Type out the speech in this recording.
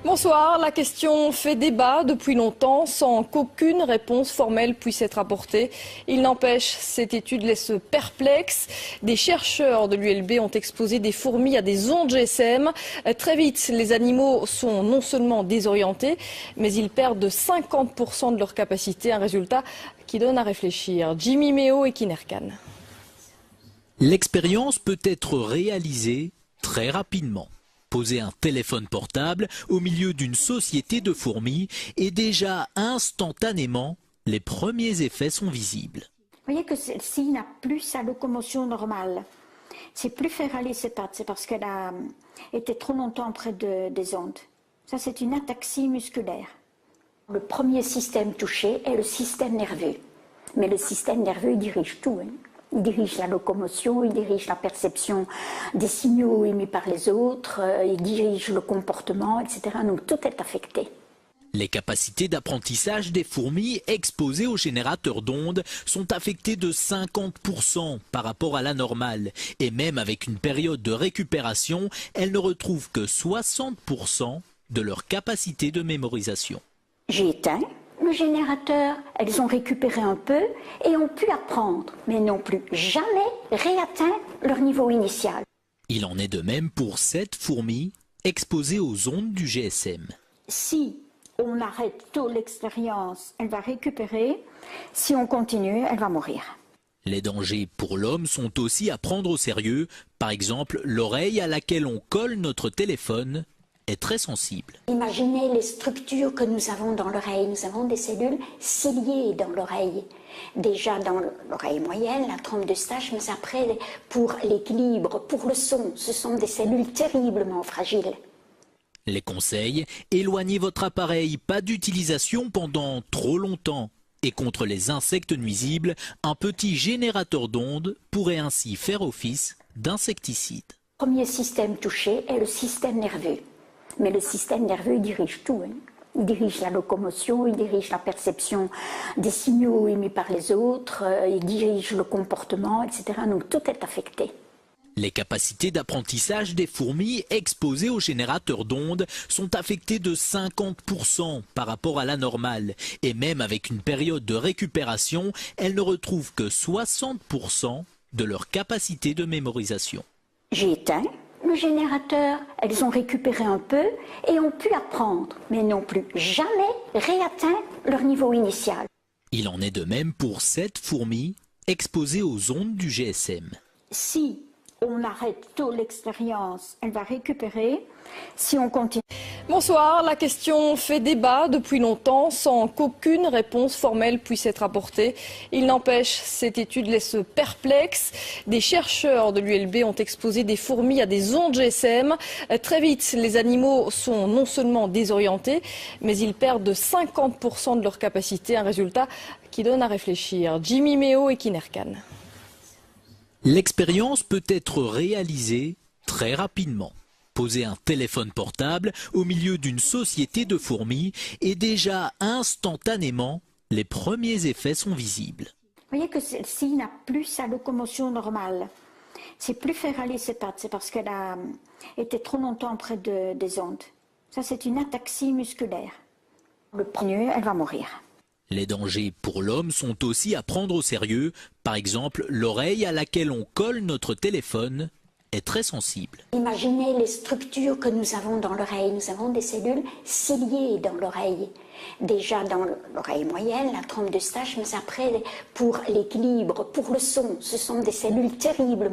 Bonsoir, la question fait débat depuis longtemps sans qu'aucune réponse formelle puisse être apportée. Il n'empêche, cette étude laisse perplexe. Des chercheurs de l'ULB ont exposé des fourmis à des ondes GSM. Très vite, les animaux sont non seulement désorientés, mais ils perdent de 50% de leur capacité, un résultat qui donne à réfléchir. Jimmy Méo et Kinerkan. L'expérience peut être réalisée très rapidement. Poser un téléphone portable au milieu d'une société de fourmis et déjà instantanément, les premiers effets sont visibles. Vous voyez que celle-ci n'a plus sa locomotion normale. C'est plus faire aller ses pattes, c'est parce qu'elle a été trop longtemps près des ondes. Ça, c'est une ataxie musculaire. Le premier système touché est le système nerveux. Mais le système nerveux, il dirige tout, hein. Il dirige la locomotion, il dirige la perception des signaux émis par les autres, il dirige le comportement, etc. Donc tout est affecté. Les capacités d'apprentissage des fourmis exposées aux générateurs d'ondes sont affectées de 50% par rapport à la normale. Et même avec une période de récupération, elles ne retrouvent que 60% de leur capacité de mémorisation. J'ai éteint le générateur, elles ont récupéré un peu et ont pu apprendre, mais n'ont plus jamais réatteint leur niveau initial. Il en est de même pour 7 fourmis exposées aux ondes du GSM. Si on arrête tôt l'expérience, elle va récupérer. Si on continue, elle va mourir. Les dangers pour l'homme sont aussi à prendre au sérieux. Par exemple, l'oreille à laquelle on colle notre téléphone est très sensible. Imaginez les structures que nous avons dans l'oreille. Nous avons des cellules ciliées dans l'oreille. Déjà dans l'oreille moyenne, la trompe d'Eustache, mais après pour l'équilibre, pour le son, ce sont des cellules terriblement fragiles. Les conseils, éloignez votre appareil, pas d'utilisation pendant trop longtemps. Et contre les insectes nuisibles, un petit générateur d'ondes pourrait ainsi faire office d'insecticide. Le premier système touché est le système nerveux. Mais le système nerveux, il dirige tout, hein. Il dirige la locomotion, il dirige la perception des signaux émis par les autres, il dirige le comportement, etc. Donc tout est affecté. Les capacités d'apprentissage des fourmis exposées aux générateurs d'ondes sont affectées de 50% par rapport à la normale. Et même avec une période de récupération, elles ne retrouvent que 60% de leur capacité de mémorisation. J'ai éteint le générateur, elles ont récupéré un peu et ont pu apprendre, mais n'ont plus jamais réatteint leur niveau initial. Il en est de même pour 7 fourmis exposées aux ondes du GSM. Si on arrête tôt l'expérience, elle va récupérer. Si on continue... Bonsoir, la question fait débat depuis longtemps sans qu'aucune réponse formelle puisse être apportée. Il n'empêche, cette étude laisse perplexe. Des chercheurs de l'ULB ont exposé des fourmis à des ondes GSM. Très vite, les animaux sont non seulement désorientés, mais ils perdent de 50% de leur capacité, un résultat qui donne à réfléchir. Jimmy Méo et Kinerkan. L'expérience peut être réalisée très rapidement. Poser un téléphone portable au milieu d'une société de fourmis et déjà instantanément, les premiers effets sont visibles. Vous voyez que celle-ci n'a plus sa locomotion normale. C'est plus faire aller ses pattes, c'est parce qu'elle a été trop longtemps près des ondes. Ça, c'est une ataxie musculaire. Le premier, elle va mourir. Les dangers pour l'homme sont aussi à prendre au sérieux. Par exemple, l'oreille à laquelle on colle notre téléphone est très sensible. Imaginez les structures que nous avons dans l'oreille. Nous avons des cellules ciliées dans l'oreille. Déjà dans l'oreille moyenne, la trompe d'Eustache, mais après pour l'équilibre, pour le son, ce sont des cellules terribles.